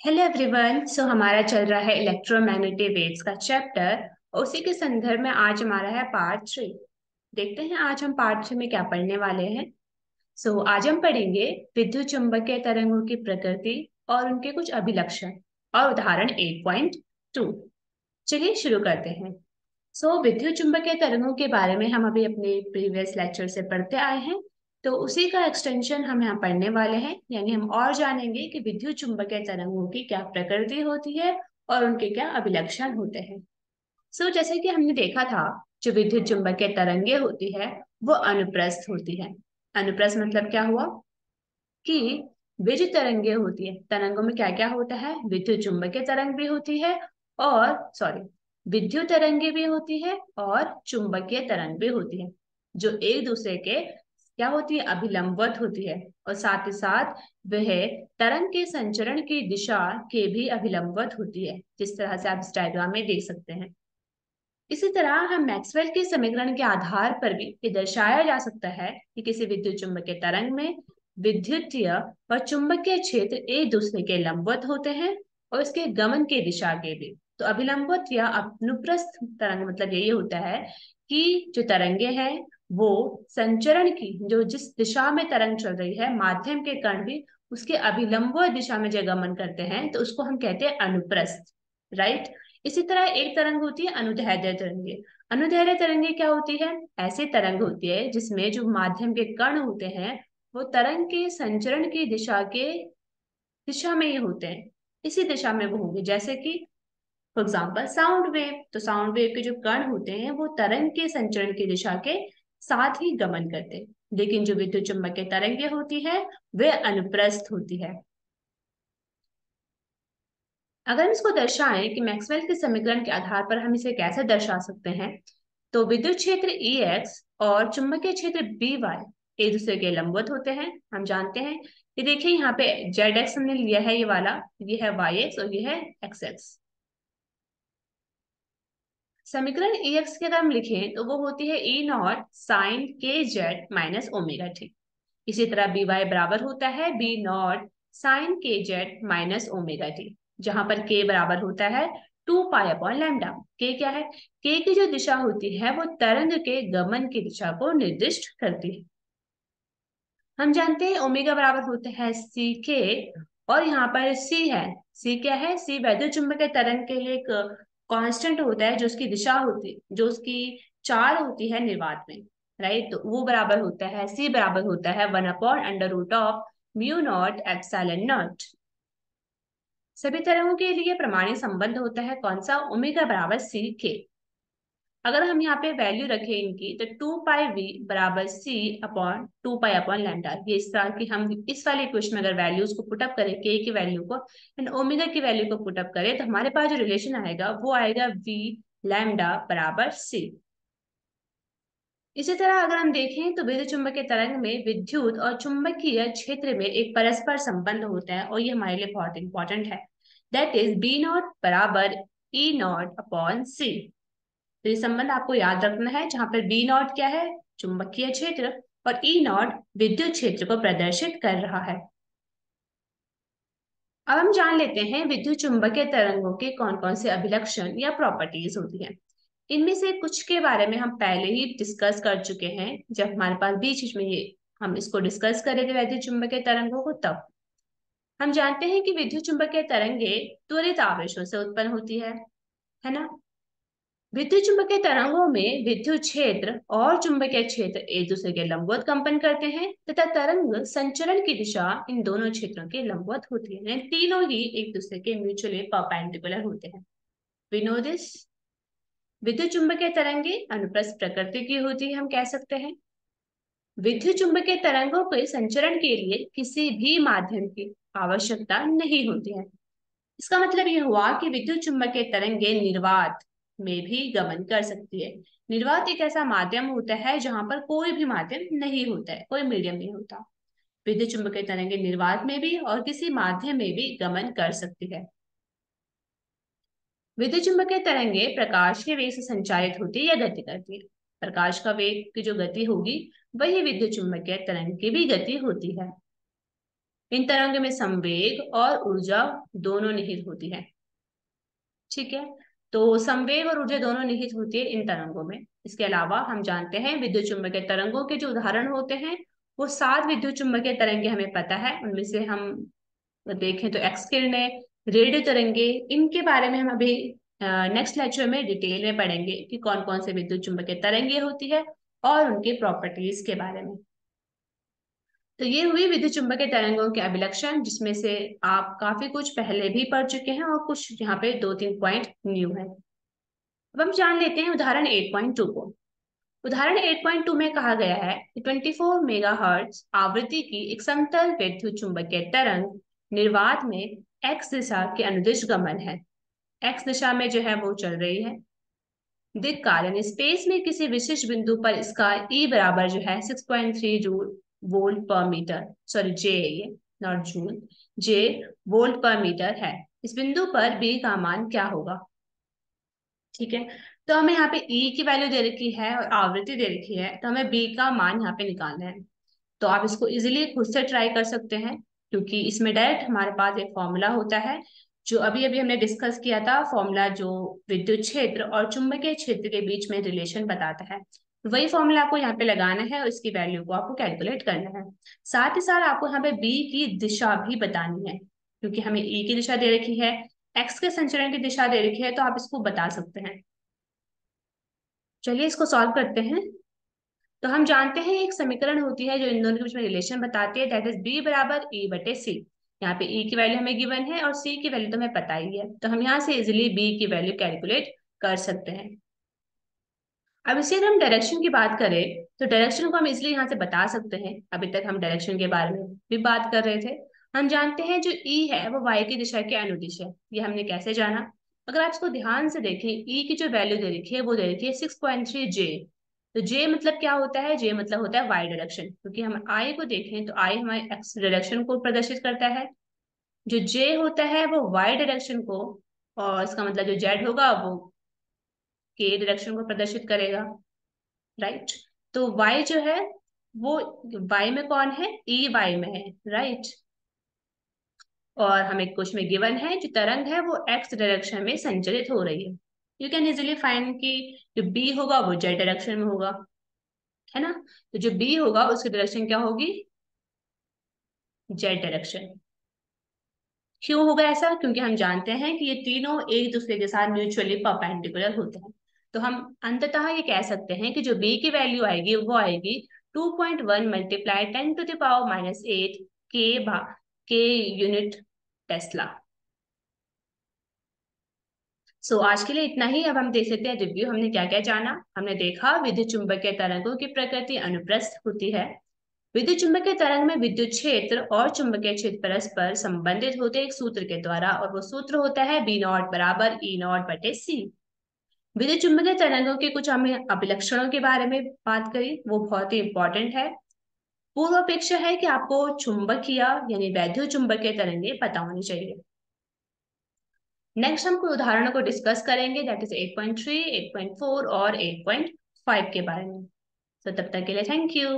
Hello everyone. हमारा चल रहा है इलेक्ट्रोमैग्नेटिक वेव्स का चैप्टर। उसी के संदर्भ में आज हमारा है पार्ट 3। देखते हैं आज हम पार्ट 3 में क्या पढ़ने वाले हैं। आज हम पढ़ेंगे विद्युत चुम्बकीय तरंगों की प्रकृति और उनके कुछ अभिलक्षण और उदाहरण 8.2। चलिए शुरू करते हैं। विद्युत चुम्बकीय तरंगों के बारे में हम अभी अपने प्रीवियस लेक्चर से पढ़ते आए हैं। तो उसी का एक्सटेंशन हम यहाँ पढ़ने वाले हैं, यानी हम और जानेंगे कि विद्युत चुम्बकीय तरंगों की क्या प्रकृति होती है और उनके क्या अभिलक्षण होते हैं। जैसे कि हमने देखा था, जो विद्युत चुम्बकीय तरंगे होती है वो अनुप्रस्थ होती है। अनुप्रस्थ मतलब क्या हुआ कि विद्युत तरंगे होती है, तरंगों में क्या क्या होता है, विद्युत चुम्बकीय तरंग भी होती है और सॉरी विद्युत तरंगे भी होती है और चुंबकीय तरंग भी होती है, जो एक दूसरे के क्या होती है, अभिलंबवत होती है। और साथ ही साथ वह तरंग के संचरण की दिशा के भी अभिलंबवत होती है, जिस तरह से आप इस डायग्राम में देख सकते हैं। इसी तरह हम मैक्सवेल के समीकरण के आधार पर भी ये दर्शाया जा सकता है कि किसी विद्युत चुम्बकीय तरंग में विद्युतीय और चुंबकीय क्षेत्र एक दूसरे के लंबवत होते हैं और इसके गमन की दिशा के भी। तो अभिलंबवत या अनुप्रस्थ तरंग मतलब यही होता है कि जो तरंगे हैं वो संचरण की, जो जिस दिशा में तरंग चल रही है, माध्यम के कण भी उसके अभिलंबवत दिशा में जो गमन करते हैं, तो उसको हम कहते हैं अनुप्रस्थ। राइट। इसी तरह एक तरंग होती है अनुदैर्ध्य तरंगे। अनुदैर्ध्य तरंगे क्या होती है, ऐसी तरंग होती है जिसमें जो माध्यम के कण होते हैं वो तरंग के संचरण की दिशा में ही होते हैं, इसी दिशा में वो होंगे। जैसे कि फॉर एग्जाम्पल साउंड वेव, तो साउंड वेव के जो कण होते हैं वो तरंग के संचरण की दिशा के साथ ही गमन करते हैं, लेकिन जो विद्युत चुम्बकीय तरंगे होती है वे अनुप्रस्थ होती है। अगर हम इसको दर्शाएं कि मैक्सवेल के समीकरण के आधार पर हम इसे कैसे दर्शा सकते हैं, तो विद्युत क्षेत्र ई एक्स और चुंबकीय क्षेत्र बी वाई एक दूसरे के लंबवत होते हैं, हम जानते हैं। ये देखिए यहाँ पे जेड एक्स हमने लिया है, ये वाला, ये है वाई एक्स और ये है एक्स एक्स। समीकरण ई एक्स के अगर हम लिखें तो वो होती है ई नॉट साइन के जेड माइनस ओमेगा टी। इसी तरह बी वाई बराबर होता है बी नॉट साइन के जेड माइनस ओमेगा टी, जहां पर के बराबर होता है 2 पाई अपॉन लैम्डा। के क्या है, के की जो दिशा होती है वो तरंग के गमन की दिशा को निर्दिष्ट करती है। हम जानते हैं ओमेगा बराबर होता है सी के, और यहाँ पर सी है, सी क्या है, सी वैद्युत चुंबकीय तरंग के लिए एक कांस्टेंट होता है, जो उसकी दिशा होती, जो उसकी चाल होती है निर्वात में। राइट, तो वो बराबर होता है, सी बराबर होता है 1/√ऑफ म्यू नॉट एप्सिलॉन नॉट। सभी तरंगों के लिए प्रमाणित संबंध होता है कौन सा, ओमेगा बराबर सी के। अगर हम यहाँ पे वैल्यू रखें इनकी, तो 2 पाई वी बराबर सी अपॉन 2 पाई अपॉन लैम्डा, ये इस तरह की हम इस वाले इक्वेशन में अगर वैल्यूज को पुटअप करें, के की वैल्यू को एंड ओमेगा की वैल्यू को पुटअप करें, तो हमारे पास जो रिलेशन आएगा वो आएगा वी लैम्डा बराबर सी। इसी तरह अगर हम देखें तो विद्युत चुंबकीय तरंग में विद्युत और चुंबकीय क्षेत्र में एक परस्पर संबंध होता है, और ये हमारे लिए बहुत इंपॉर्टेंट है। दैट इज बी नॉट बराबर ई नॉट अपॉन सी। तो ये संबंध आपको याद रखना है, जहां पर बी नॉट क्या है, चुंबकीय क्षेत्र, और ई नॉट विद्युत क्षेत्र को प्रदर्शित कर रहा है। अब हम जान लेते हैं विद्युत चुंबकीय तरंगों के कौन कौन से अभिलक्षण या प्रॉपर्टीज होती हैं। इनमें से कुछ के बारे में हम पहले ही डिस्कस कर चुके हैं, जब हमारे पास बीच में ये हम इसको डिस्कस करेंगे वैद्युत चुंबकीय तरंगों को, तब हम जानते हैं कि विद्युत चुंबकीय तरंगे त्वरित आवेशों से उत्पन्न होती है ना। विद्युत चुंबकीय तरंगों में विद्युत क्षेत्र और चुंबकीय क्षेत्र एक दूसरे के लंबवत कंपन करते हैं, तथा तरंग संचरण की दिशा इन दोनों क्षेत्रों के लंबवत होती है, यानी तीनों ही एक दूसरे के म्यूचुअली परपेंडिकुलर होते हैं। We know this. विद्युत चुंबकीय तरंगे अनुप्रस्थ प्रकृति की होती है, हम कह सकते हैं। विद्युत चुंबकीय तरंगों के संचरण के लिए किसी भी माध्यम की आवश्यकता नहीं होती है। इसका मतलब ये हुआ कि विद्युत चुम्बकीय तरंगे निर्वात में भी गमन कर सकती है। निर्वात एक ऐसा माध्यम होता है जहां पर कोई भी माध्यम नहीं होता है, कोई मीडियम नहीं होता। विद्युत चुम्बकीय तरंगे निर्वात में भी और किसी माध्यम में भी गमन कर सकती है। विद्युत चुम्बकीय तरंगे प्रकाश के वेग से संचालित होती है या गति करती है। प्रकाश का वेग की जो गति होगी वही विद्युत चुम्बकीय तरंग की भी गति होती है। इन तरंगों में संवेग और ऊर्जा दोनों निहित होती है। ठीक है, तो संवेग और ऊर्जा दोनों निहित होती है इन तरंगों में। इसके अलावा हम जानते हैं विद्युत चुम्बकीय तरंगों के जो उदाहरण होते हैं वो 7 विद्युत चुम्बकीय तरंगे हमें पता है। उनमें से हम देखें तो एक्स किरणें, रेडियो तरंगे, इनके बारे में हम अभी नेक्स्ट लेक्चर में डिटेल में पढ़ेंगे कि कौन कौन से विद्युत चुम्बकीय तरंगे होती है और उनके प्रॉपर्टीज के बारे में। तो ये हुई विद्युत चुम्बकीय तरंगों के अभिलक्षण, जिसमें से आप काफी कुछ पहले भी पढ़ चुके हैं और कुछ यहाँ पे 2-3 पॉइंट न्यू है। अब हम जान लेते हैं उदाहरण 8.2 को। उदाहरण 8.2 में कहा गया है कि 24 मेगाहर्ट्ज आवृत्ति की एक समतल विद्युत चुम्बकीय तरंग निर्वात में एक्स दिशा के अनुदिश गमन है। एक्स दिशा में जो है वो चल रही है। दिक्काल यानी स्पेस में किसी विशिष्ट बिंदु पर इसका ई बराबर जो है 6.3 जूल वोल्ट पर मीटर, सॉरी जे है ये, नॉट जूल, जे वोल्ट पर मीटर है। इस बिंदु पर बी का मान क्या होगा? ठीक है, तो हमें यहाँ पे ई की वैल्यू दे रखी है और आवृत्ति दे रखी है, तो हमें बी का मान यहाँ पे निकालना है। तो आप इसको इजीली खुद से ट्राई कर सकते हैं, क्योंकि इसमें डायरेक्ट हमारे पास एक फॉर्मूला होता है जो अभी अभी हमने डिस्कस किया था, फॉर्मूला जो विद्युत क्षेत्र और चुंबकीय क्षेत्र के बीच में रिलेशन बताता है। वही फॉर्मूला आपको यहाँ पे लगाना है और इसकी वैल्यू को आपको कैलकुलेट करना है। साथ ही साथ आपको यहाँ पे बी की दिशा भी बतानी है, क्योंकि हमें ई की दिशा दे रखी है, एक्स के संचरण की दिशा दे रखी है, तो आप इसको बता सकते हैं। चलिए इसको सॉल्व करते हैं। तो हम जानते हैं एक समीकरण होती है जो इन दोनों के बीच में रिलेशन बताती है, दैट इज बी बराबर ई बटे सी। यहाँ पे ई की वैल्यू हमें गिवन है और सी की वैल्यू तो हमें पता ही है, तो हम यहाँ से इजिली बी की वैल्यू कैलकुलेट कर सकते हैं। अब इसे अगर हम डायरेक्शन की बात करें तो डायरेक्शन को हम इसलिए यहाँ से बता सकते हैं। अभी तक हम डायरेक्शन के बारे में भी बात कर रहे थे। हम जानते हैं जो ई है वो वाई की दिशा के अनुदिश है। ये हमने कैसे जाना? अगर आप इसको ध्यान से देखें, ई की जो वैल्यू दे रखी है वो दे रखी है 6.3 जे। तो जे मतलब क्या होता है? जे मतलब होता है वाई डायरेक्शन, क्योंकि हम आई को देखें तो आई हमारे एक्स डायरेक्शन को प्रदर्शित करता है। जो जे होता है वो वाई डायरेक्शन को, और इसका मतलब जो जेड होगा वो के डायरेक्शन को प्रदर्शित करेगा। राइट, तो y जो है वो y में कौन है? ई y में है। राइट, और हमें क्वेश्चन में गिवन है जो तरंग है वो x डायरेक्शन में संचरित हो रही है। यू कैन इजिली फाइंड कि जो b होगा वो z डायरेक्शन में होगा, है ना? तो जो b होगा उसकी डायरेक्शन क्या होगी? z direction. क्यों होगा ऐसा? क्योंकि हम जानते हैं कि ये तीनों एक दूसरे के साथ म्यूचुअली परपेंडिकुलर होते हैं। तो हम अंततः ये कह सकते हैं कि जो बी की वैल्यू आएगी वो आएगी 2.1 मल्टीप्लाई 10⁻⁸ के यूनिट टेस्ला। सो आज के लिए इतना ही। अब हम देख सकते हैं रिव्यू, हमने क्या क्या जाना। हमने देखा विद्युत चुंबकीय तरंगों की प्रकृति अनुप्रस्थ होती है। विद्युत चुम्बकीय तरंग में विद्युत क्षेत्र और चुंबकीय क्षेत्र परस्पर संबंधित होते हैं एक सूत्र के द्वारा, और वो सूत्र होता है बी नॉट बराबर ई नॉट बटे सी। विद्युत चुम्बकीय तरंगों के कुछ हमने अभिलक्षणों के बारे में बात करी, वो बहुत ही इंपॉर्टेंट है। पूर्व अपेक्षा है कि आपको चुंबकीय यानी वैद्युत चुंबकीय तरंगे पता होनी चाहिए। नेक्स्ट हम कुछ उदाहरणों को डिस्कस करेंगे, दैट इज 8.3, 8.4 और 8.5 के बारे में। तो तब तक के लिए थैंक यू।